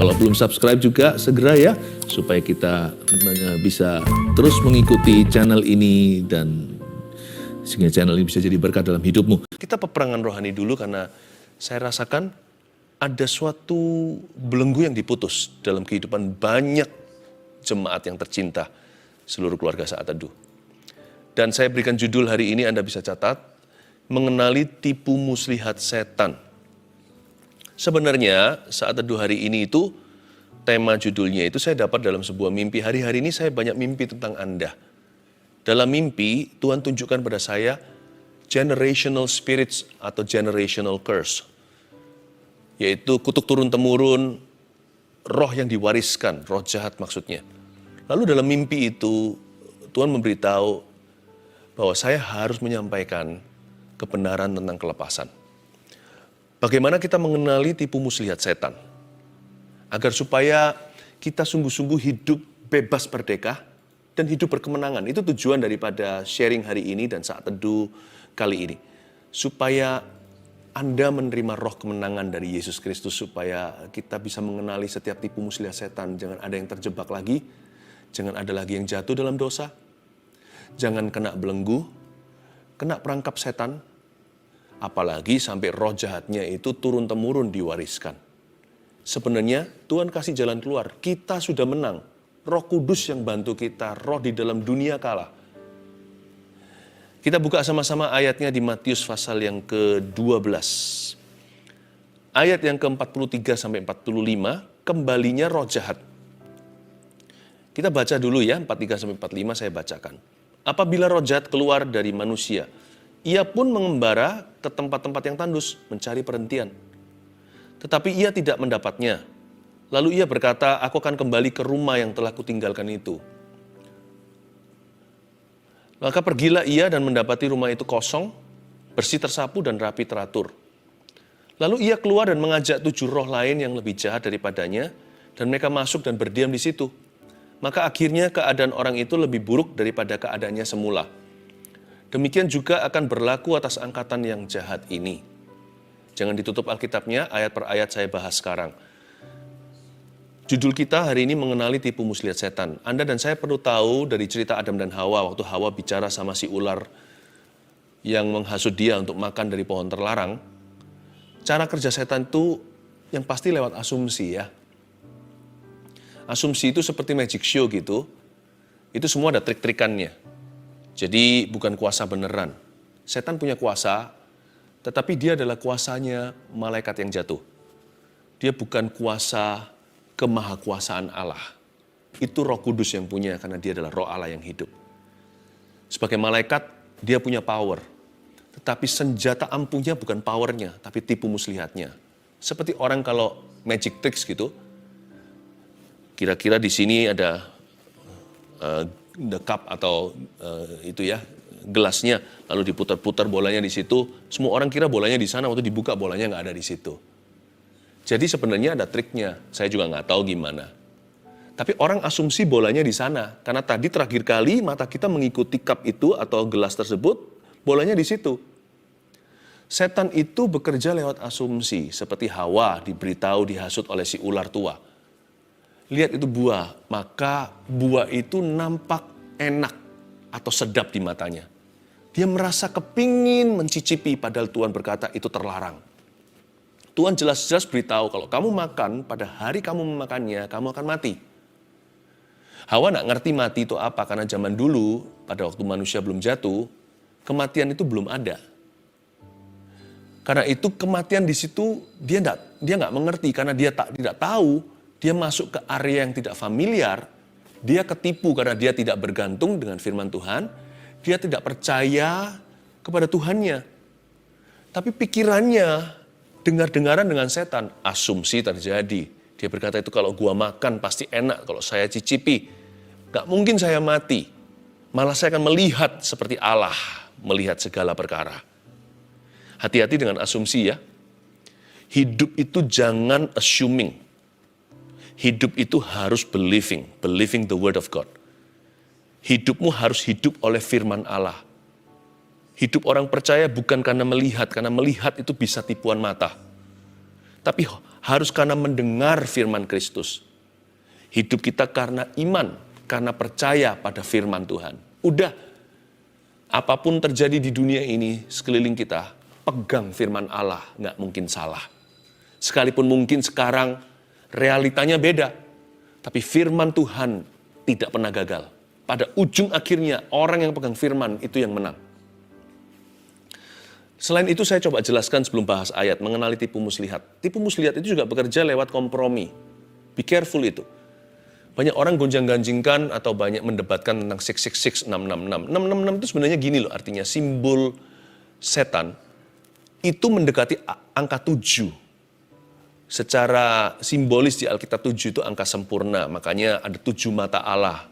Kalau belum subscribe juga segera ya, supaya kita bisa terus mengikuti channel ini dan sehingga channel ini bisa jadi berkat dalam hidupmu. Kita peperangan rohani dulu karena saya rasakan ada suatu belenggu yang diputus dalam kehidupan banyak jemaat yang tercinta seluruh keluarga Saat Teduh. Dan saya berikan judul hari ini, Anda bisa catat, mengenali tipu muslihat setan. Sebenarnya Saat Teduh hari ini itu, tema judulnya itu saya dapat dalam sebuah mimpi. Hari-hari ini saya banyak mimpi tentang Anda. Dalam mimpi, Tuhan tunjukkan pada saya generational spirits atau generational curse. Yaitu kutuk turun-temurun, roh yang diwariskan, roh jahat maksudnya. Lalu dalam mimpi itu, Tuhan memberitahu bahwa saya harus menyampaikan kebenaran tentang kelepasan. Bagaimana kita mengenali tipu muslihat setan? Agar supaya kita sungguh-sungguh hidup bebas merdeka dan hidup berkemenangan. Itu tujuan daripada sharing hari ini dan Saat Teduh kali ini. Supaya Anda menerima roh kemenangan dari Yesus Kristus, supaya kita bisa mengenali setiap tipu muslihat setan. Jangan ada yang terjebak lagi, jangan ada lagi yang jatuh dalam dosa, jangan kena belenggu, kena perangkap setan, apalagi sampai roh jahatnya itu turun-temurun diwariskan. Sebenarnya Tuhan kasih jalan keluar, kita sudah menang. Roh Kudus yang bantu kita, roh di dalam dunia kalah. Kita buka sama-sama ayatnya di Matius pasal yang ke-12. Ayat yang ke-43 sampai 45, kembalinya roh jahat. Kita baca dulu ya, 43 sampai 45 saya bacakan. Apabila roh jahat keluar dari manusia, ia pun mengembara ke tempat-tempat yang tandus, mencari perhentian. Tetapi ia tidak mendapatnya. Lalu ia berkata, aku akan kembali ke rumah yang telah kutinggalkan itu. Maka pergilah ia dan mendapati rumah itu kosong, bersih tersapu dan rapi teratur. Lalu ia keluar dan mengajak 7 roh lain yang lebih jahat daripadanya, dan mereka masuk dan berdiam di situ. Maka akhirnya keadaan orang itu lebih buruk daripada keadaannya semula. Demikian juga akan berlaku atas angkatan yang jahat ini. Jangan ditutup Alkitabnya, ayat per ayat saya bahas sekarang. Judul kita hari ini mengenali tipu muslihat setan. Anda dan saya perlu tahu dari cerita Adam dan Hawa, waktu Hawa bicara sama si ular yang menghasut dia untuk makan dari pohon terlarang. Cara kerja setan itu yang pasti lewat asumsi ya. Asumsi itu seperti magic show gitu. Itu semua ada trik-trikannya. Jadi bukan kuasa beneran. Setan punya kuasa, tetapi dia adalah kuasanya malaikat yang jatuh. Dia bukan kuasa kemahakuasaan Allah. Itu Roh Kudus yang punya karena dia adalah Roh Allah yang hidup. Sebagai malaikat, dia punya power. Tetapi senjata ampuhnya bukan powernya, tapi tipu muslihatnya. Seperti orang kalau magic tricks gitu, kira-kira di sini ada the cup atau itu ya, gelasnya, lalu diputar-putar bolanya di situ, semua orang kira bolanya di sana, waktu dibuka bolanya nggak ada di situ. Jadi sebenarnya ada triknya, saya juga nggak tahu gimana. Tapi orang asumsi bolanya di sana, karena tadi terakhir kali mata kita mengikuti cup itu atau gelas tersebut, bolanya di situ. Setan itu bekerja lewat asumsi, seperti Hawa diberitahu dihasut oleh si ular tua. Lihat itu buah, maka buah itu nampak enak atau sedap di matanya. Dia merasa kepingin mencicipi, padahal Tuhan berkata itu terlarang. Tuhan jelas-jelas beritahu kalau kamu makan, pada hari kamu memakannya, kamu akan mati. Hawa nggak ngerti mati itu apa, karena zaman dulu, pada waktu manusia belum jatuh, kematian itu belum ada. Karena itu kematian di situ dia nggak mengerti, karena dia tidak tahu, dia masuk ke area yang tidak familiar, dia ketipu karena dia tidak bergantung dengan firman Tuhan, dia tidak percaya kepada Tuhannya. Tapi pikirannya dengar-dengaran dengan setan, asumsi terjadi. Dia berkata itu kalau gua makan pasti enak, kalau saya cicipi, gak mungkin saya mati. Malah saya akan melihat seperti Allah, melihat segala perkara. Hati-hati dengan asumsi ya. Hidup itu jangan assuming. Hidup itu harus believing the word of God. Hidupmu harus hidup oleh firman Allah. Hidup orang percaya bukan karena melihat itu bisa tipuan mata. Tapi harus karena mendengar firman Kristus. Hidup kita karena iman, karena percaya pada firman Tuhan. Udah, apapun terjadi di dunia ini sekeliling kita, pegang firman Allah, nggak mungkin salah. Sekalipun mungkin sekarang realitanya beda, tapi firman Tuhan tidak pernah gagal. Pada ujung akhirnya orang yang pegang firman itu yang menang. Selain itu saya coba jelaskan sebelum bahas ayat mengenali tipu muslihat. Tipu muslihat itu juga bekerja lewat kompromi. Be careful itu. Banyak orang gonjang-ganjingkan atau banyak mendebatkan tentang 666, 666. 666 itu sebenarnya gini loh, artinya simbol setan itu mendekati angka 7. Secara simbolis di Alkitab 7 itu angka sempurna, makanya ada 7 mata Allah.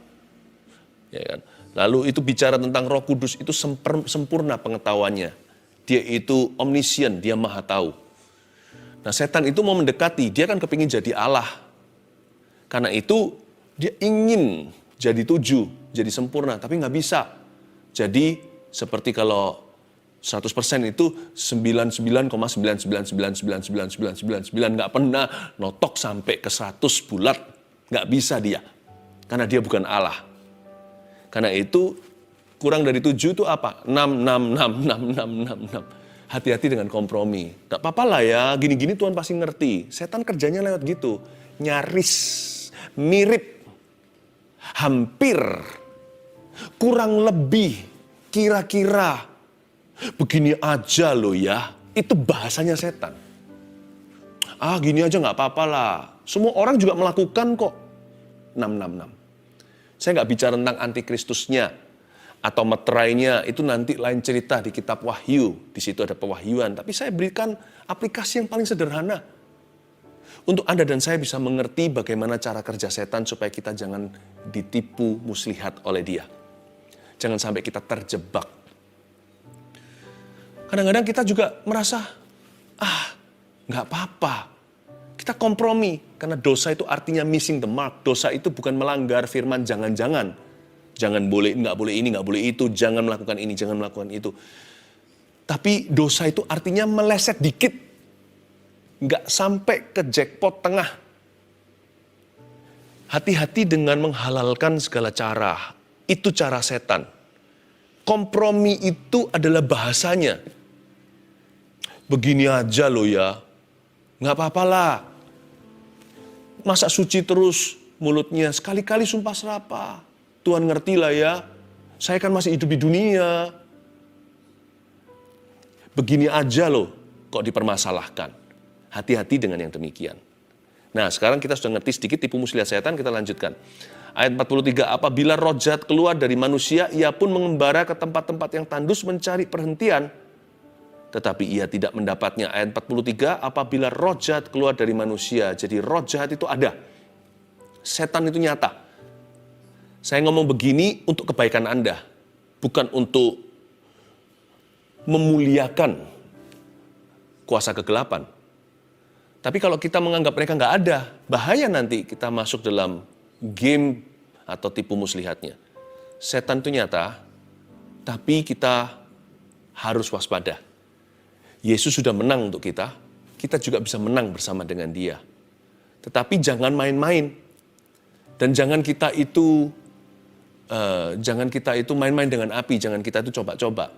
Ya kan? Lalu itu bicara tentang Roh Kudus, itu sempurna pengetahuannya. Dia itu omniscient, dia maha tahu. Nah setan itu mau mendekati, dia kan kepingin jadi Allah. Karena itu dia ingin jadi 7, jadi sempurna, tapi nggak bisa. Jadi seperti kalau 100% itu 99,9999999 nggak pernah notok sampai ke 100 bulat. Nggak bisa dia, karena dia bukan Allah. Karena itu kurang dari 7 itu apa? 6. Hati-hati dengan kompromi. Tak apa-apa lah ya, gini-gini Tuhan pasti ngerti. Setan kerjanya lewat gitu. Nyaris, mirip, hampir, kurang lebih, kira-kira. Begini aja loh ya, itu bahasanya setan. Ah gini aja gak apa-apa lah. Semua orang juga melakukan kok. 6. Saya gak bicara tentang antikristusnya. Atau meterainya, itu nanti lain cerita di kitab Wahyu. Di situ ada pewahyuan. Tapi saya berikan aplikasi yang paling sederhana. Untuk Anda dan saya bisa mengerti bagaimana cara kerja setan supaya kita jangan ditipu muslihat oleh dia. Jangan sampai kita terjebak. Kadang-kadang kita juga merasa, nggak apa-apa. Kita kompromi. Karena dosa itu artinya missing the mark. Dosa itu bukan melanggar firman jangan-jangan. Jangan boleh, nggak boleh ini, nggak boleh itu, jangan melakukan ini, jangan melakukan itu. Tapi dosa itu artinya meleset dikit. Nggak sampai ke jackpot tengah. Hati-hati dengan menghalalkan segala cara. Itu cara setan. Kompromi itu adalah bahasanya. Begini aja loh ya. Nggak apa-apa lah. Masa suci terus mulutnya, sekali-kali sumpah serapah. Tuhan ngerti lah ya, saya kan masih hidup di dunia. Begini aja loh, kok dipermasalahkan. Hati-hati dengan yang demikian. Nah sekarang kita sudah ngerti sedikit tipu muslihat setan, kita lanjutkan. Ayat 43, apabila roh jahat keluar dari manusia, ia pun mengembara ke tempat-tempat yang tandus mencari perhentian. Tetapi ia tidak mendapatnya. Ayat 43, apabila roh jahat keluar dari manusia. Jadi roh jahat itu ada. Setan itu nyata. Saya ngomong begini untuk kebaikan Anda, bukan untuk memuliakan kuasa kegelapan. Tapi kalau kita menganggap mereka nggak ada, bahaya nanti kita masuk dalam game atau tipu muslihatnya. Setan itu nyata, tapi kita harus waspada. Yesus sudah menang untuk kita juga bisa menang bersama dengan dia. Tetapi jangan main-main. Dan jangan kita itu main-main dengan api, jangan kita itu coba-coba.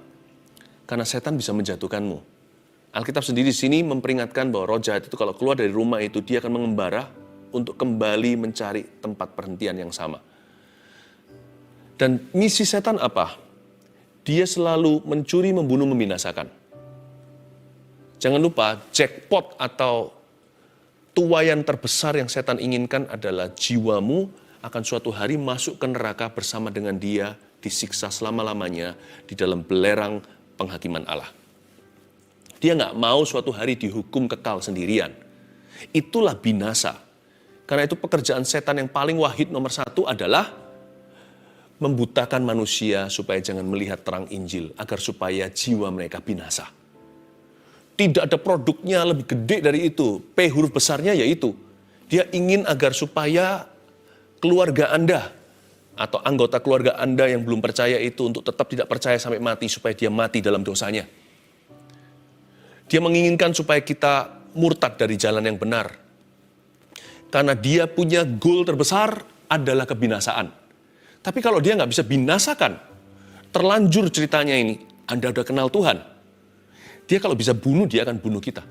Karena setan bisa menjatuhkanmu. Alkitab sendiri di sini memperingatkan bahwa roh jahat itu kalau keluar dari rumah itu, dia akan mengembara untuk kembali mencari tempat perhentian yang sama. Dan misi setan apa? Dia selalu mencuri, membunuh, membinasakan. Jangan lupa, jackpot atau tuaian terbesar yang setan inginkan adalah jiwamu akan suatu hari masuk ke neraka bersama dengan dia, disiksa selama-lamanya di dalam belerang penghakiman Allah. Dia nggak mau suatu hari dihukum kekal sendirian. Itulah binasa. Karena itu pekerjaan setan yang paling wahid nomor 1 adalah membutakan manusia supaya jangan melihat terang Injil, agar supaya jiwa mereka binasa. Tidak ada produknya lebih gede dari itu. P huruf besarnya yaitu, dia ingin agar supaya keluarga Anda atau anggota keluarga Anda yang belum percaya itu untuk tetap tidak percaya sampai mati supaya dia mati dalam dosanya. Dia menginginkan supaya kita murtad dari jalan yang benar. Karena dia punya goal terbesar adalah kebinasaan. Tapi kalau dia nggak bisa binasakan, terlanjur ceritanya ini, Anda udah kenal Tuhan. Dia kalau bisa bunuh, dia akan bunuh kita.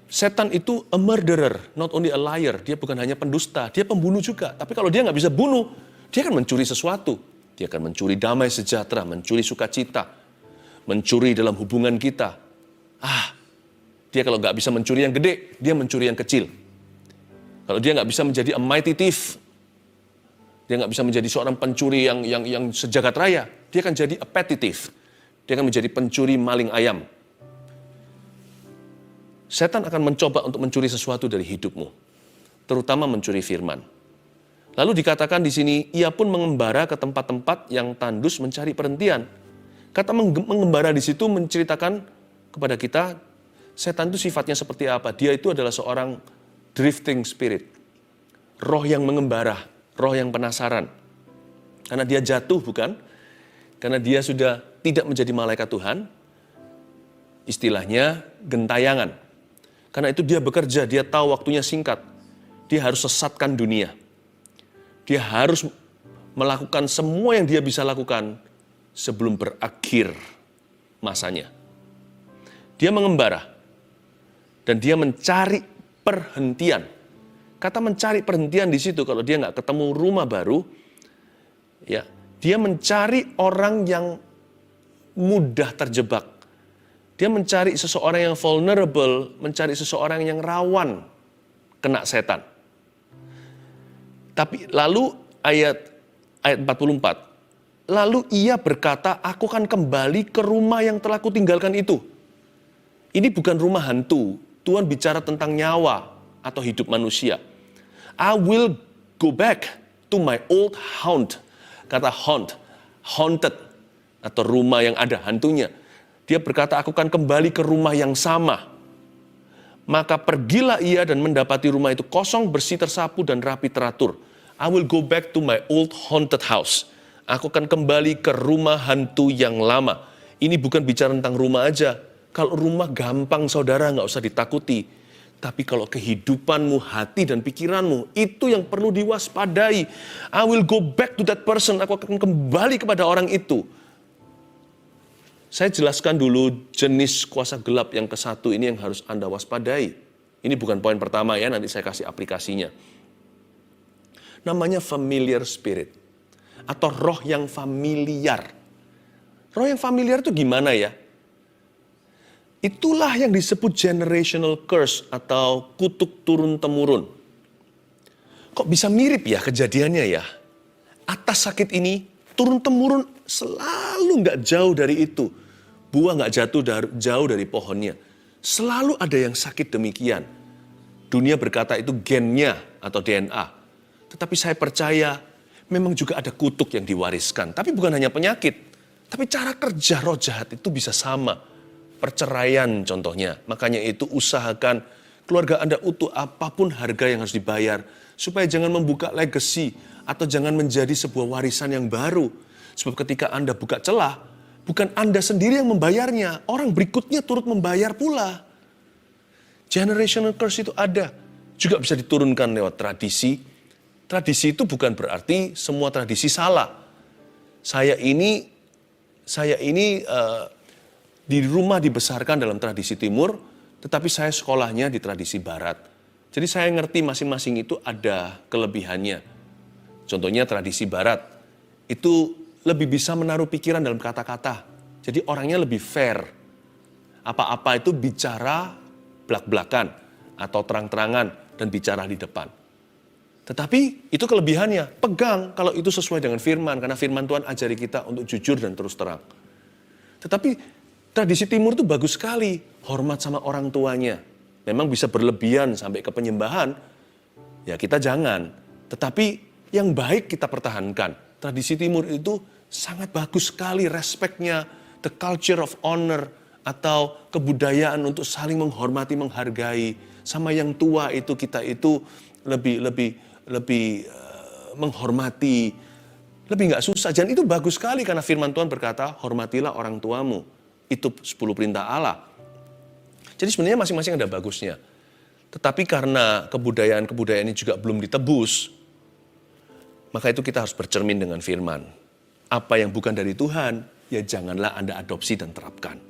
Setan itu a murderer, not only a liar. Dia bukan hanya pendusta, dia pembunuh juga. Tapi kalau dia nggak bisa bunuh, dia akan mencuri sesuatu. Dia akan mencuri damai sejahtera, mencuri sukacita, mencuri dalam hubungan kita. Dia kalau nggak bisa mencuri yang gede, dia mencuri yang kecil. Kalau dia nggak bisa menjadi a mighty thief, dia nggak bisa menjadi seorang pencuri yang sejagat raya, dia akan jadi a petty thief. Dia akan menjadi pencuri maling ayam. Setan akan mencoba untuk mencuri sesuatu dari hidupmu, terutama mencuri firman. Lalu dikatakan di sini, ia pun mengembara ke tempat-tempat yang tandus mencari perhentian. Kata mengembara di situ menceritakan kepada kita, setan itu sifatnya seperti apa? Dia itu adalah seorang drifting spirit. Roh yang mengembara, roh yang penasaran. Karena dia jatuh, bukan? Karena dia sudah tidak menjadi malaikat Tuhan. Istilahnya gentayangan. Karena itu dia bekerja, dia tahu waktunya singkat. Dia harus sesatkan dunia. Dia harus melakukan semua yang dia bisa lakukan sebelum berakhir masanya. Dia mengembara. Dan dia mencari perhentian. Kata mencari perhentian di situ, kalau dia nggak ketemu rumah baru, ya, dia mencari orang yang mudah terjebak. Dia mencari seseorang yang vulnerable, mencari seseorang yang rawan kena setan. Tapi lalu ayat 44, lalu ia berkata, aku akan kembali ke rumah yang telah kutinggalkan itu. Ini bukan rumah hantu. Tuhan bicara tentang nyawa atau hidup manusia. I will go back to my old haunt. Kata haunt, haunted, atau rumah yang ada hantunya. Dia berkata, aku akan kembali ke rumah yang sama. Maka pergilah ia dan mendapati rumah itu kosong, bersih, tersapu, dan rapi teratur. I will go back to my old haunted house. Aku akan kembali ke rumah hantu yang lama. Ini bukan bicara tentang rumah aja. Kalau rumah gampang saudara, nggak usah ditakuti. Tapi kalau kehidupanmu, hati dan pikiranmu, itu yang perlu diwaspadai. I will go back to that person. Aku akan kembali kepada orang itu. Saya jelaskan dulu jenis kuasa gelap yang ke-1 ini yang harus Anda waspadai. Ini bukan poin pertama ya, nanti saya kasih aplikasinya. Namanya familiar spirit. Atau roh yang familiar. Roh yang familiar itu gimana ya? Itulah yang disebut generational curse atau kutuk turun-temurun. Kok bisa mirip ya kejadiannya ya? Atas sakit ini turun-temurun selalu nggak jauh dari itu. Buah nggak jauh dari pohonnya. Selalu ada yang sakit demikian. Dunia berkata itu gennya atau DNA. Tetapi saya percaya memang juga ada kutuk yang diwariskan. Tapi bukan hanya penyakit. Tapi cara kerja roh jahat itu bisa sama. Perceraian contohnya. Makanya itu usahakan keluarga Anda utuh, apapun harga yang harus dibayar. Supaya jangan membuka legacy atau jangan menjadi sebuah warisan yang baru. Sebab ketika Anda buka celah, bukan Anda sendiri yang membayarnya. Orang berikutnya turut membayar pula. Generational curse itu ada. Juga bisa diturunkan lewat tradisi. Tradisi itu bukan berarti semua tradisi salah. Saya ini di rumah dibesarkan dalam tradisi timur, tetapi saya sekolahnya di tradisi barat. Jadi saya ngerti masing-masing itu ada kelebihannya. Contohnya tradisi barat, itu lebih bisa menaruh pikiran dalam kata-kata. Jadi orangnya lebih fair. Apa-apa itu bicara belak-belakan atau terang-terangan dan bicara di depan. Tetapi itu kelebihannya, pegang kalau itu sesuai dengan firman, karena firman Tuhan ajari kita untuk jujur dan terus terang. Tetapi tradisi timur itu bagus sekali, hormat sama orang tuanya. Memang bisa berlebihan sampai ke penyembahan, ya kita jangan. Tetapi yang baik kita pertahankan. Tradisi timur itu sangat bagus sekali respeknya, the culture of honor, atau kebudayaan untuk saling menghormati, menghargai. Sama yang tua itu kita itu lebih menghormati, lebih nggak susah. Dan itu bagus sekali karena firman Tuhan berkata, hormatilah orang tuamu. Itu 10 perintah Allah. Jadi sebenarnya masing-masing ada bagusnya. Tetapi karena kebudayaan-kebudayaan ini juga belum ditebus, maka itu kita harus bercermin dengan firman. Apa yang bukan dari Tuhan, ya janganlah Anda adopsi dan terapkan.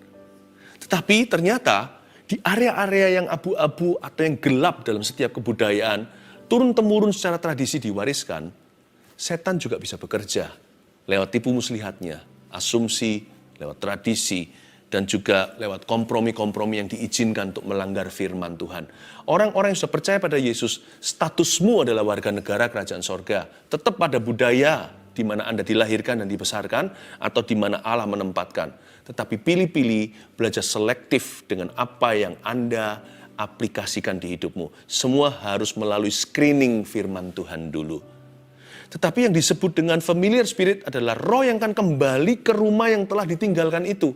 Tetapi ternyata di area-area yang abu-abu atau yang gelap dalam setiap kebudayaan, turun-temurun secara tradisi diwariskan, setan juga bisa bekerja lewat tipu muslihatnya, asumsi, lewat tradisi, dan juga lewat kompromi-kompromi yang diizinkan untuk melanggar firman Tuhan. Orang-orang yang sudah percaya pada Yesus, statusmu adalah warga negara kerajaan sorga. Tetap pada budaya di mana Anda dilahirkan dan dibesarkan, atau di mana Allah menempatkan. Tetapi pilih-pilih, belajar selektif dengan apa yang Anda aplikasikan di hidupmu. Semua harus melalui screening firman Tuhan dulu. Tetapi yang disebut dengan familiar spirit adalah roh yang akan kembali ke rumah yang telah ditinggalkan itu.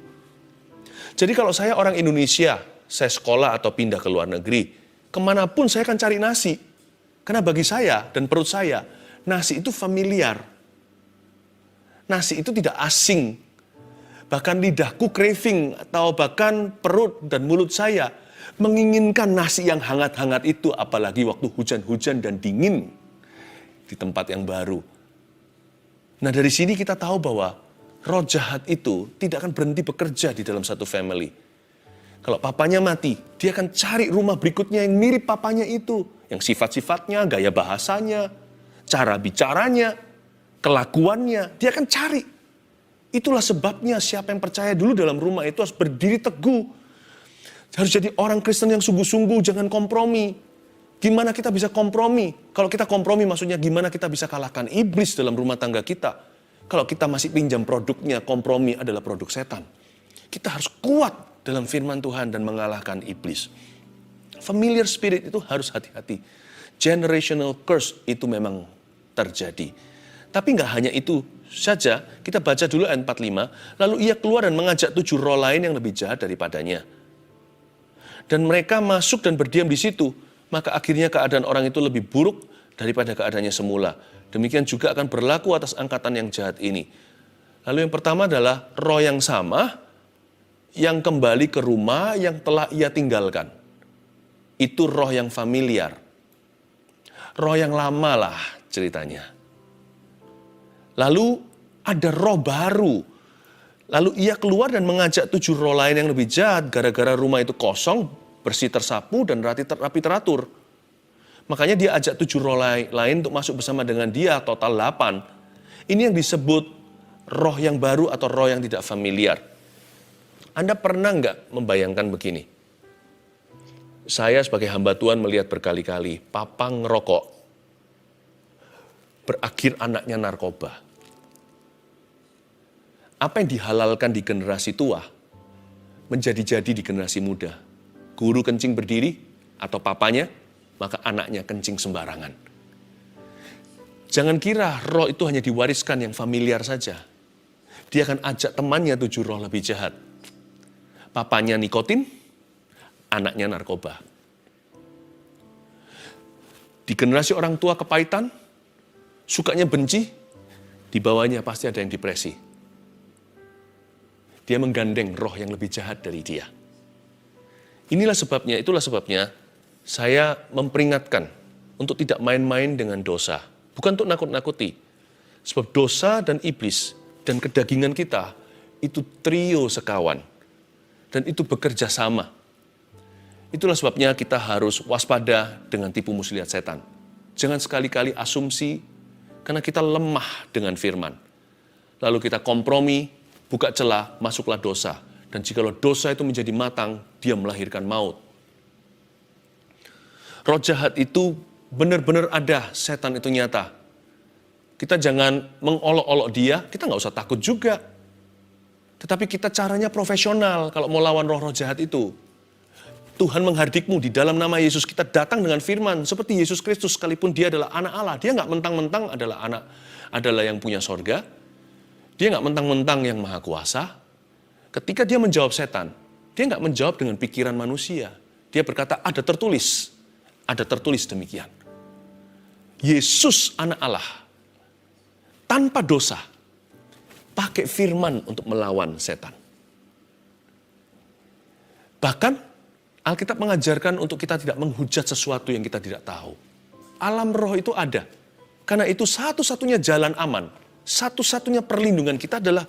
Jadi kalau saya orang Indonesia, saya sekolah atau pindah ke luar negeri, kemanapun saya akan cari nasi. Karena bagi saya dan perut saya, nasi itu familiar. Nasi itu tidak asing. Bahkan lidahku craving atau bahkan perut dan mulut saya menginginkan nasi yang hangat-hangat itu, apalagi waktu hujan-hujan dan dingin di tempat yang baru. Nah, dari sini kita tahu bahwa roh jahat itu tidak akan berhenti bekerja di dalam satu family. Kalau papanya mati, dia akan cari rumah berikutnya yang mirip papanya itu. Yang sifat-sifatnya, gaya bahasanya, cara bicaranya, kelakuannya, dia akan cari. Itulah sebabnya siapa yang percaya dulu dalam rumah itu harus berdiri teguh. Harus jadi orang Kristen yang sungguh-sungguh, jangan kompromi. Gimana kita bisa kompromi? Kalau kita kompromi maksudnya gimana kita bisa kalahkan iblis dalam rumah tangga kita? Kalau kita masih pinjam produknya, kompromi adalah produk setan. Kita harus kuat dalam firman Tuhan dan mengalahkan iblis. Familiar spirit itu harus hati-hati. Generational curse itu memang terjadi. Tapi nggak hanya itu saja, kita baca dulu ayat 45, lalu ia keluar dan mengajak 7 roh lain yang lebih jahat daripadanya. Dan mereka masuk dan berdiam di situ. Maka akhirnya keadaan orang itu lebih buruk daripada keadaannya semula. Demikian juga akan berlaku atas angkatan yang jahat ini. Lalu yang pertama adalah roh yang sama, yang kembali ke rumah yang telah ia tinggalkan. Itu roh yang familiar. Roh yang lama lah ceritanya. Lalu ada roh baru. Lalu ia keluar dan mengajak 7 roh lain yang lebih jahat, gara-gara rumah itu kosong, bersih tersapu dan rapi teratur. Makanya dia ajak 7 roh lain untuk masuk bersama dengan dia, total 8. Ini yang disebut roh yang baru atau roh yang tidak familiar. Anda pernah nggak membayangkan begini? Saya sebagai hamba Tuhan melihat berkali-kali, papa ngerokok, berakhir anaknya narkoba. Apa yang dihalalkan di generasi tua, menjadi-jadi di generasi muda. Guru kencing berdiri, atau papanya, maka anaknya kencing sembarangan. Jangan kira roh itu hanya diwariskan yang familiar saja. Dia akan ajak temannya 7 roh lebih jahat. Papanya nikotin, anaknya narkoba. Di generasi orang tua kepahitan, sukanya benci, di bawahnya pasti ada yang depresi. Dia menggandeng roh yang lebih jahat dari dia. Itulah sebabnya saya memperingatkan untuk tidak main-main dengan dosa. Bukan untuk nakut-nakuti. Sebab dosa dan iblis dan kedagingan kita itu trio sekawan. Dan itu bekerja sama. Itulah sebabnya kita harus waspada dengan tipu muslihat setan. Jangan sekali-kali asumsi, karena kita lemah dengan firman. Lalu kita kompromi, buka celah, masuklah dosa. Dan jikalau dosa itu menjadi matang, dia melahirkan maut. Roh jahat itu benar-benar ada, setan itu nyata. Kita jangan mengolok-olok dia, kita nggak usah takut juga. Tetapi kita caranya profesional kalau mau lawan roh-roh jahat itu. Tuhan menghardikmu di dalam nama Yesus, kita datang dengan firman. Seperti Yesus Kristus, sekalipun dia adalah anak Allah. Dia nggak mentang-mentang adalah yang punya sorga. Dia nggak mentang-mentang yang maha kuasa. Ketika dia menjawab setan, dia nggak menjawab dengan pikiran manusia. Dia berkata, ada tertulis demikian. Yesus anak Allah, tanpa dosa, pakai firman untuk melawan setan. Bahkan, Alkitab mengajarkan untuk kita tidak menghujat sesuatu yang kita tidak tahu. Alam roh itu ada. Karena itu satu-satunya jalan aman, satu-satunya perlindungan kita adalah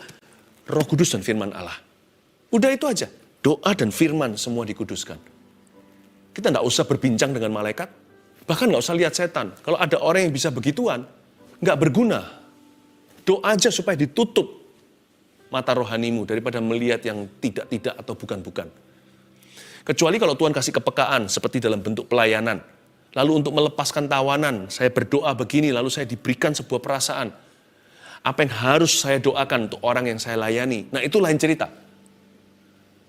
Roh Kudus dan firman Allah. Udah itu aja. Doa dan firman semua dikuduskan. Kita nggak usah berbincang dengan malaikat, bahkan nggak usah lihat setan. Kalau ada orang yang bisa begituan, nggak berguna. Doa aja supaya ditutup mata rohanimu daripada melihat yang tidak-tidak atau bukan-bukan. Kecuali kalau Tuhan kasih kepekaan seperti dalam bentuk pelayanan. Lalu untuk melepaskan tawanan, saya berdoa begini, lalu saya diberikan sebuah perasaan. Apa yang harus saya doakan untuk orang yang saya layani. Nah itu lain cerita.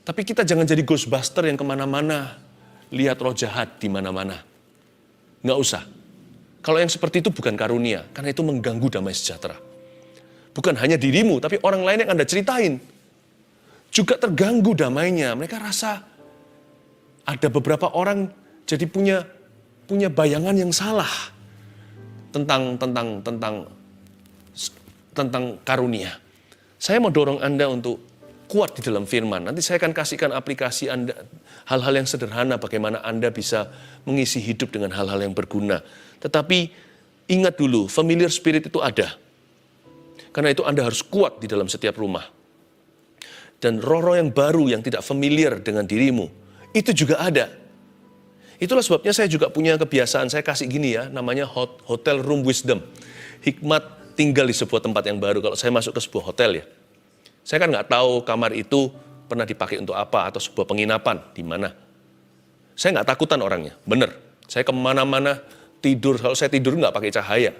Tapi kita jangan jadi ghostbuster yang kemana-mana. Lihat roh jahat di mana-mana. Nggak usah. Kalau yang seperti itu bukan karunia, karena itu mengganggu damai sejahtera. Bukan hanya dirimu, tapi orang lain yang Anda ceritain. Juga terganggu damainya. Mereka rasa ada beberapa orang jadi punya bayangan yang salah tentang karunia. Saya mau dorong Anda untuk kuat di dalam firman. Nanti saya akan kasihkan aplikasi Anda, hal-hal yang sederhana bagaimana Anda bisa mengisi hidup dengan hal-hal yang berguna. Tetapi ingat dulu, familiar spirit itu ada. Karena itu Anda harus kuat di dalam setiap rumah. Dan roh-roh yang baru yang tidak familiar dengan dirimu, itu juga ada. Itulah sebabnya saya juga punya kebiasaan, saya kasih gini ya, namanya hotel room wisdom. Hikmat tinggal di sebuah tempat yang baru. Kalau saya masuk ke sebuah hotel ya, saya kan nggak tahu kamar itu pernah dipakai untuk apa atau sebuah penginapan di mana. Saya nggak takutan orangnya, bener. Saya kemana-mana tidur, kalau saya tidur nggak pakai cahaya.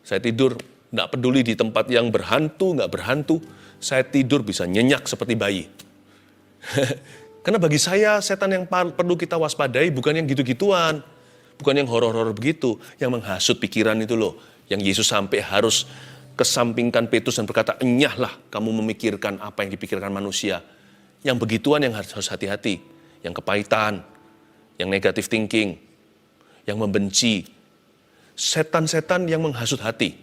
Saya tidur nggak peduli di tempat yang berhantu, nggak berhantu. Saya tidur bisa nyenyak seperti bayi. Karena bagi saya setan yang perlu kita waspadai bukan yang gitu-gituan. Bukan yang horor-horor begitu, yang menghasut pikiran itu loh. Yang Yesus sampai harus kesampingkan Petrus dan berkata, enyahlah kamu memikirkan apa yang dipikirkan manusia. Yang begituan yang harus hati-hati. Yang kepahitan, yang negative thinking, yang membenci. Setan-setan yang menghasut hati.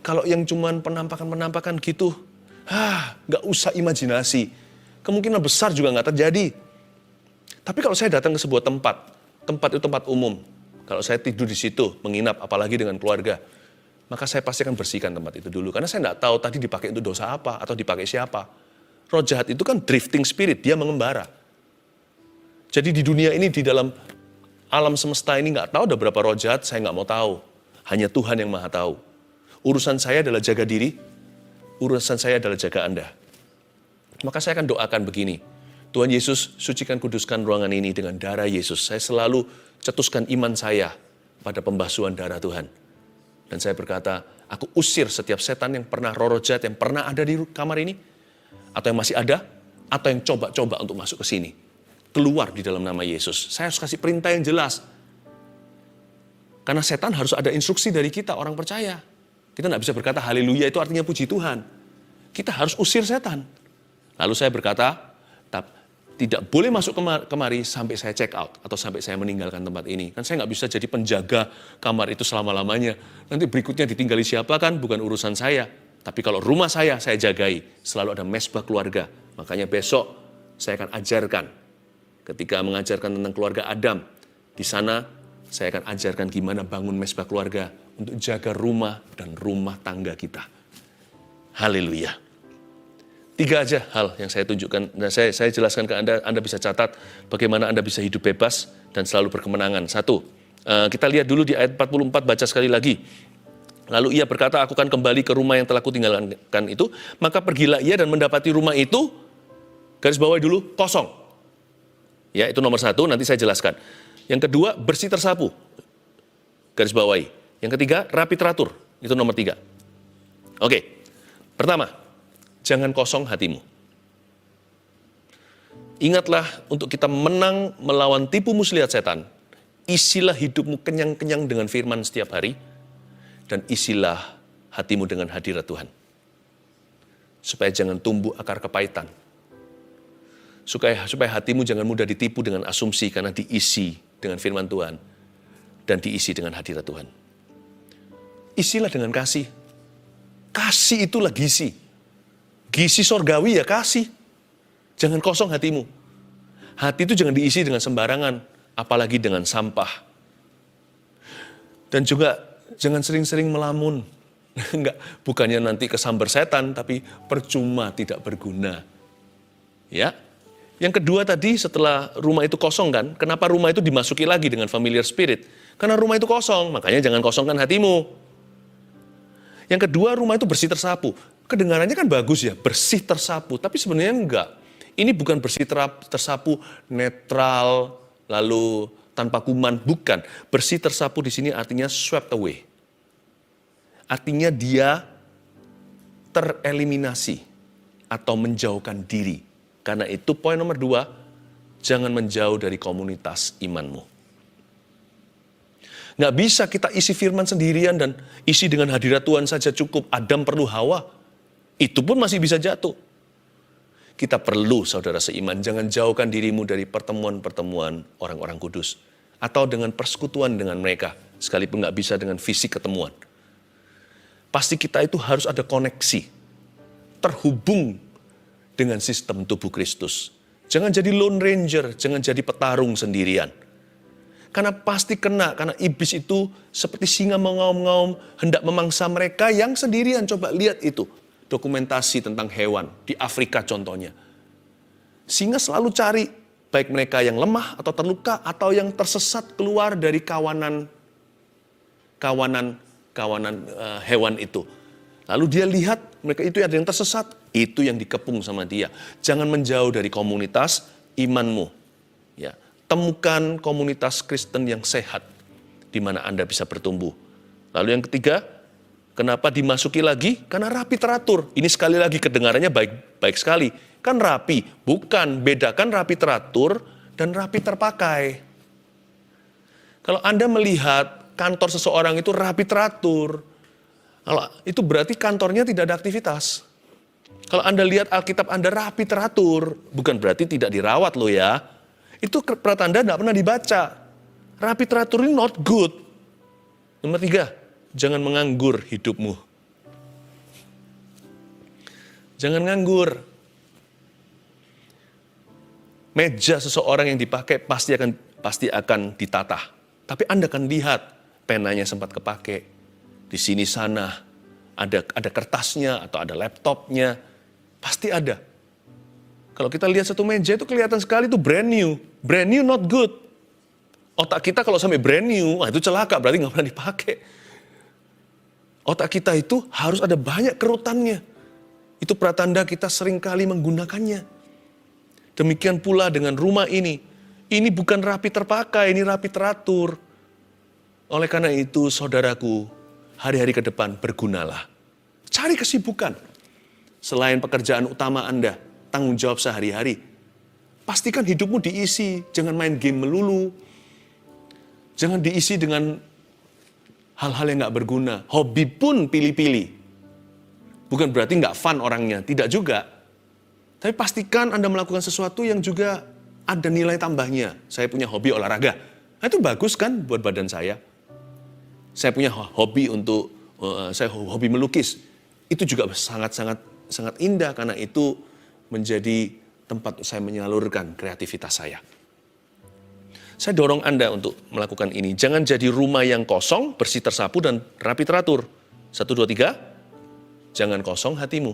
Kalau yang cuman penampakan-penampakan gitu, gak usah imajinasi. Kemungkinan besar juga gak terjadi. Tapi kalau saya datang ke sebuah tempat itu tempat umum. Kalau saya tidur di situ, menginap, apalagi dengan keluarga, maka saya pasti akan bersihkan tempat itu dulu. Karena saya tidak tahu tadi dipakai untuk dosa apa, atau dipakai siapa. Roh jahat itu kan drifting spirit, dia mengembara. Jadi di dunia ini, di dalam alam semesta ini, nggak tahu ada berapa roh jahat, saya nggak mau tahu. Hanya Tuhan yang maha tahu. Urusan saya adalah jaga diri, urusan saya adalah jaga Anda. Maka saya akan doakan begini, Tuhan Yesus, sucikan kuduskan ruangan ini dengan darah Yesus. Saya selalu cetuskan iman saya pada pembasuhan darah Tuhan. Dan saya berkata, aku usir setiap setan yang pernah roh jahat yang pernah ada di kamar ini, atau yang masih ada, atau yang coba-coba untuk masuk ke sini. Keluar di dalam nama Yesus. Saya harus kasih perintah yang jelas. Karena setan harus ada instruksi dari kita, orang percaya. Kita nggak bisa berkata haleluya itu artinya puji Tuhan. Kita harus usir setan. Lalu saya berkata, tidak boleh masuk kemari sampai saya check out atau sampai saya meninggalkan tempat ini. Kan saya nggak bisa jadi penjaga kamar itu selama-lamanya. Nanti berikutnya ditinggali siapa kan bukan urusan saya. Tapi kalau rumah saya jagai. Selalu ada mesbah keluarga. Makanya besok saya akan ajarkan. Ketika mengajarkan tentang keluarga Adam. Di sana saya akan ajarkan gimana bangun mesbah keluarga. Untuk jaga rumah dan rumah tangga kita. Haleluya. 3 aja hal yang saya tunjukkan, dan saya jelaskan ke Anda bisa catat bagaimana Anda bisa hidup bebas dan selalu berkemenangan. 1, kita lihat dulu di ayat 44, baca sekali lagi. Lalu ia berkata, aku akan kembali ke rumah yang telah kutinggalkan itu, maka pergilah ia dan mendapati rumah itu, garis bawahi dulu, kosong. Ya, itu nomor 1, nanti saya jelaskan. Yang kedua, bersih tersapu, garis bawahi. Yang ketiga, rapi teratur, itu nomor 3. Oke, pertama, jangan kosong hatimu. Ingatlah untuk kita menang melawan tipu muslihat setan. Isilah hidupmu kenyang-kenyang dengan firman setiap hari. Dan isilah hatimu dengan hadirat Tuhan. Supaya jangan tumbuh akar kepahitan. Supaya hatimu jangan mudah ditipu dengan asumsi karena diisi dengan firman Tuhan. Dan diisi dengan hadirat Tuhan. Isilah dengan kasih. Kasih itulah gizi. Gizi sorgawi ya kasih. Jangan kosong hatimu. Hati itu jangan diisi dengan sembarangan, apalagi dengan sampah. Dan juga jangan sering-sering melamun. Enggak, bukannya nanti kesambar setan, tapi percuma, tidak berguna. Ya. Yang kedua tadi, setelah rumah itu kosong kan, kenapa rumah itu dimasuki lagi dengan familiar spirit? Karena rumah itu kosong, makanya jangan kosongkan hatimu. Yang kedua, rumah itu bersih tersapu. Kedengarannya kan bagus ya, bersih tersapu, tapi sebenarnya enggak. Ini bukan bersih tersapu netral, lalu tanpa kuman, bukan. Bersih tersapu di sini artinya swept away. Artinya dia tereliminasi atau menjauhkan diri. Karena itu poin nomor 2, jangan menjauh dari komunitas imanmu. Nggak bisa kita isi firman sendirian dan isi dengan hadirat Tuhan saja cukup. Adam perlu Hawa, itu pun masih bisa jatuh. Kita perlu, saudara seiman, jangan jauhkan dirimu dari pertemuan-pertemuan orang-orang kudus. Atau dengan persekutuan dengan mereka, sekalipun nggak bisa dengan fisik ketemuan. Pasti kita itu harus ada koneksi, terhubung dengan sistem tubuh Kristus. Jangan jadi lone ranger, jangan jadi petarung sendirian. Karena pasti kena, karena iblis itu seperti singa mengaum-ngaum, hendak memangsa mereka yang sendirian. Coba lihat itu, dokumentasi tentang hewan, di Afrika contohnya. Singa selalu cari, baik mereka yang lemah atau terluka, atau yang tersesat keluar dari kawanan hewan itu. Lalu dia lihat mereka itu ada yang tersesat, itu yang dikepung sama dia. Jangan menjauh dari komunitas imanmu. Ya, temukan komunitas Kristen yang sehat di mana Anda bisa bertumbuh. Lalu yang ketiga, kenapa dimasuki lagi? Karena rapi teratur. Ini sekali lagi kedengarannya baik sekali. Kan rapi, bukan, bedakan rapi teratur dan rapi terpakai. Kalau Anda melihat kantor seseorang itu rapi teratur, itu berarti kantornya tidak ada aktivitas. Kalau Anda lihat Alkitab Anda rapi teratur, bukan berarti tidak dirawat loh ya. Itu pertanda tidak pernah dibaca. Rapi teratur ini not good. Nomor 3, jangan menganggur hidupmu. Jangan nganggur. Meja seseorang yang dipakai pasti akan ditata. Tapi Anda akan lihat penanya sempat kepake. Di sini sana ada kertasnya atau ada laptopnya. Pasti ada. Kalau kita lihat satu meja itu kelihatan sekali itu brand new. Brand new not good. Otak kita kalau sampai brand new, itu celaka, berarti nggak pernah dipakai. Otak kita itu harus ada banyak kerutannya. Itu pratanda kita seringkali menggunakannya. Demikian pula dengan rumah ini. Ini bukan rapi terpakai, ini rapi teratur. Oleh karena itu, saudaraku, hari-hari ke depan bergunalah. Cari kesibukan. Selain pekerjaan utama Anda, tanggung jawab sehari-hari. Pastikan hidupmu diisi, jangan main game melulu. Jangan diisi dengan hal-hal yang gak berguna. Hobi pun pilih-pilih. Bukan berarti gak fun orangnya, tidak juga. Tapi pastikan Anda melakukan sesuatu yang juga ada nilai tambahnya. Saya punya hobi olahraga. Nah, itu bagus kan buat badan saya. Saya punya hobi saya hobi melukis. Itu juga sangat indah karena itu menjadi tempat saya menyalurkan kreativitas saya. Saya dorong Anda untuk melakukan ini. Jangan jadi rumah yang kosong, bersih tersapu dan rapi teratur. 1, 2, 3, jangan kosong hatimu.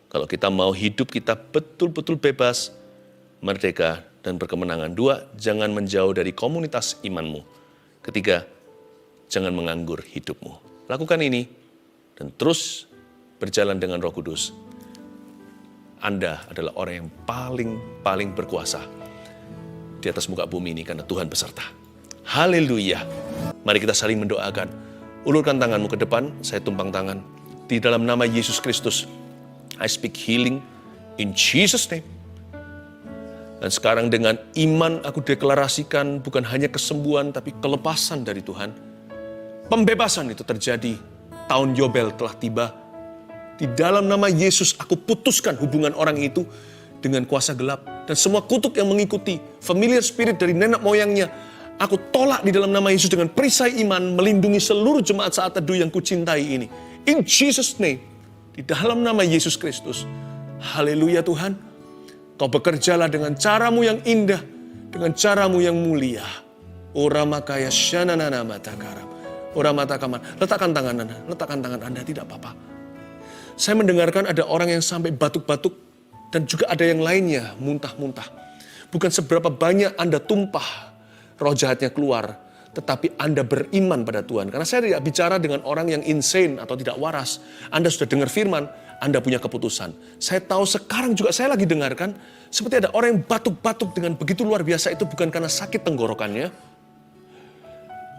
Kalau kita mau hidup kita betul-betul bebas, merdeka dan berkemenangan. 2, jangan menjauh dari komunitas imanmu. 3, jangan menganggur hidupmu. Lakukan ini dan terus berjalan dengan Roh Kudus. Anda adalah orang yang paling berkuasa di atas muka bumi ini karena Tuhan beserta. Haleluya. Mari kita saling mendoakan. Ulurkan tanganmu ke depan, saya tumpang tangan. Di dalam nama Yesus Kristus, I speak healing in Jesus' name. Dan sekarang dengan iman aku deklarasikan bukan hanya kesembuhan tapi kelepasan dari Tuhan. Pembebasan itu terjadi. Tahun Yobel telah tiba. Di dalam nama Yesus aku putuskan hubungan orang itu dengan kuasa gelap. Dan semua kutuk yang mengikuti familiar spirit dari nenek moyangnya, aku tolak di dalam nama Yesus dengan perisai iman melindungi seluruh jemaat saat teduh yang kucintai ini. In Jesus' name, di dalam nama Yesus Kristus. Haleluya Tuhan. Kau bekerjalah dengan caramu yang indah, dengan caramu yang mulia. Ora makaya syananana matakaram. Ora matakaman. Letakkan tangan Anda, tidak apa-apa. Saya mendengarkan ada orang yang sampai batuk-batuk dan juga ada yang lainnya muntah-muntah. Bukan seberapa banyak Anda tumpah, roh jahatnya keluar, tetapi Anda beriman pada Tuhan. Karena saya tidak bicara dengan orang yang insane atau tidak waras. Anda sudah dengar firman, Anda punya keputusan. Saya tahu sekarang juga saya lagi dengarkan, seperti ada orang yang batuk-batuk dengan begitu luar biasa, itu bukan karena sakit tenggorokannya.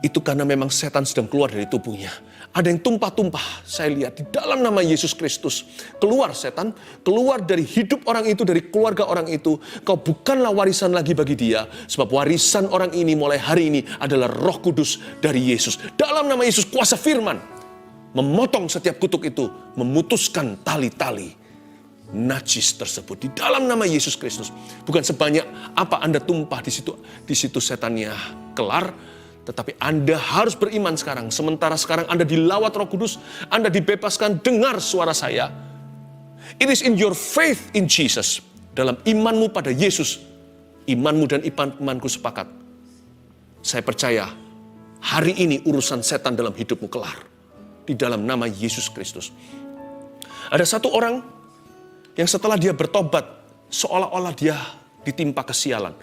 Itu karena memang setan sedang keluar dari tubuhnya. Ada yang tumpah-tumpah, saya lihat di dalam nama Yesus Kristus. Keluar setan, keluar dari hidup orang itu, dari keluarga orang itu. Kau bukanlah warisan lagi bagi dia. Sebab warisan orang ini mulai hari ini adalah Roh Kudus dari Yesus. Dalam nama Yesus, kuasa firman memotong setiap kutuk itu, memutuskan tali-tali najis tersebut di dalam nama Yesus Kristus. Bukan sebanyak apa Anda tumpah di situ setannya kelar, tetapi Anda harus beriman sekarang. Sementara sekarang Anda dilawat Roh Kudus, Anda dibebaskan, dengar suara saya. It is in your faith in Jesus. Dalam imanmu pada Yesus, imanmu dan imanku sepakat. Saya percaya hari ini urusan setan dalam hidupmu kelar. Di dalam nama Yesus Kristus. Ada satu orang yang setelah dia bertobat, seolah-olah dia ditimpa kesialan.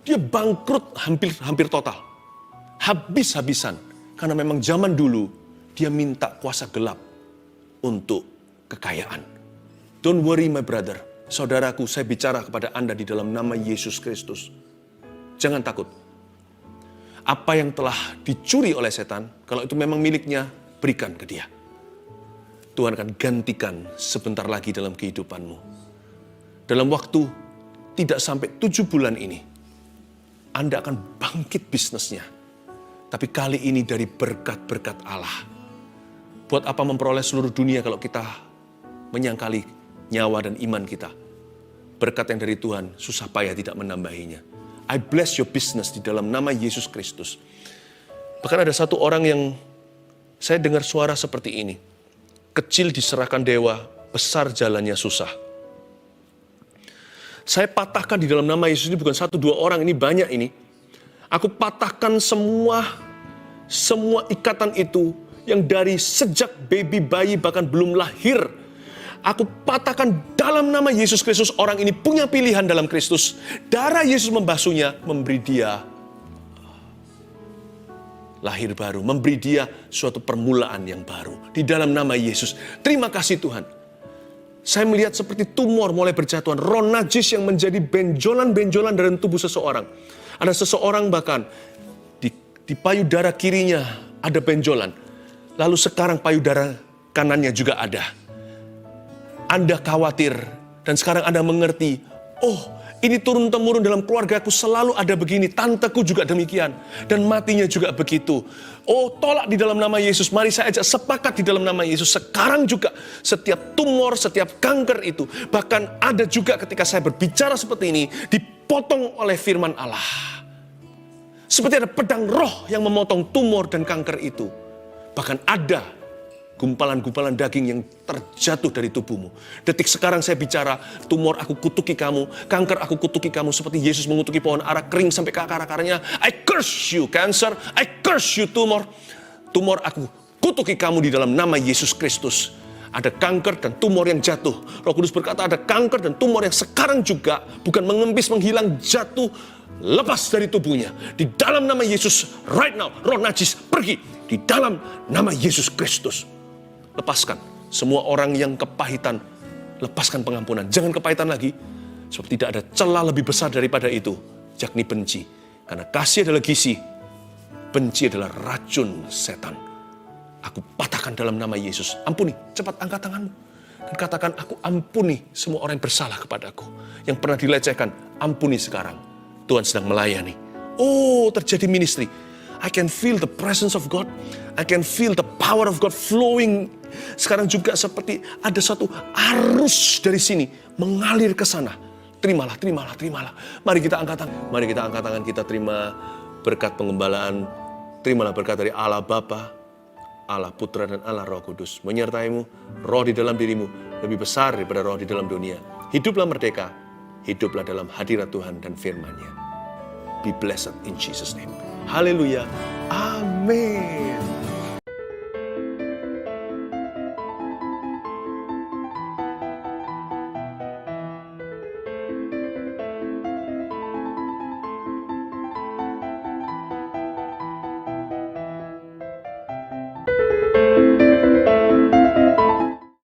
Dia bangkrut hampir total. Habis-habisan. Karena memang zaman dulu dia minta kuasa gelap untuk kekayaan. Don't worry my brother. Saudaraku, saya bicara kepada Anda di dalam nama Yesus Kristus. Jangan takut. Apa yang telah dicuri oleh setan, kalau itu memang miliknya, berikan ke dia. Tuhan akan gantikan sebentar lagi dalam kehidupanmu. Dalam waktu tidak sampai 7 bulan ini, Anda akan bangkit bisnisnya. Tapi kali ini dari berkat-berkat Allah. Buat apa memperoleh seluruh dunia kalau kita menyangkali nyawa dan iman kita. Berkat yang dari Tuhan, susah payah tidak menambahinya. I bless your business di dalam nama Yesus Kristus. Bahkan ada satu orang yang saya dengar suara seperti ini. Kecil diserahkan dewa, besar jalannya susah. Saya patahkan di dalam nama Yesus ini bukan 1-2 orang, ini banyak ini. Aku patahkan semua ikatan itu yang dari sejak bayi bahkan belum lahir. Aku patahkan dalam nama Yesus Kristus. Orang ini punya pilihan dalam Kristus. Darah Yesus membasuhnya, memberi dia lahir baru, memberi dia suatu permulaan yang baru. Di dalam nama Yesus. Terima kasih Tuhan. Saya melihat seperti tumor mulai berjatuhan. Roh najis yang menjadi benjolan-benjolan dalam tubuh seseorang. Ada seseorang bahkan di payudara kirinya ada benjolan. Lalu sekarang payudara kanannya juga ada. Anda khawatir dan sekarang Anda mengerti. Oh, ini turun-temurun dalam keluargaku selalu ada begini. Tanteku juga demikian. Dan matinya juga begitu. Oh, tolak di dalam nama Yesus. Mari saya ajak sepakat di dalam nama Yesus. Sekarang juga setiap tumor, setiap kanker itu. Bahkan ada juga ketika saya berbicara seperti ini. Dipotong oleh firman Allah. Seperti ada pedang roh yang memotong tumor dan kanker itu. Bahkan ada gumpalan-gumpalan daging yang terjatuh dari tubuhmu. Detik sekarang saya bicara, tumor aku kutuki kamu, kanker aku kutuki kamu, seperti Yesus mengutuki pohon ara kering sampai ke akar-akarnya. I curse you cancer, I curse you tumor. Tumor aku kutuki kamu di dalam nama Yesus Kristus. Ada kanker dan tumor yang jatuh. Roh Kudus berkata ada kanker dan tumor yang sekarang juga bukan mengempis, menghilang, jatuh, lepas dari tubuhnya. Di dalam nama Yesus, right now, roh najis pergi. Di dalam nama Yesus Kristus. Lepaskan semua orang yang kepahitan. Lepaskan pengampunan. Jangan kepahitan lagi. Sebab tidak ada celah lebih besar daripada itu. Yakni benci. Karena kasih adalah gizi. Benci adalah racun setan. Aku patahkan dalam nama Yesus. Ampuni. Cepat angkat tanganmu. Dan katakan, aku ampuni semua orang yang bersalah kepadaku. Yang pernah dilecehkan. Ampuni sekarang. Tuhan sedang melayani. Oh, terjadi ministry. I can feel the presence of God. I can feel the power of God flowing. Sekarang juga seperti ada satu arus dari sini mengalir ke sana. Terimalah, terimalah, terimalah. Mari kita angkat tangan. Mari kita angkat tangan, kita terima berkat pengembalaan. Terimalah berkat dari Allah Bapa, Allah Putra dan Allah Roh Kudus. Menyertaimu, roh di dalam dirimu lebih besar daripada roh di dalam dunia. Hiduplah merdeka. Hiduplah dalam hadirat Tuhan dan firman-Nya. Be blessed in Jesus' name. Haleluya. Amin.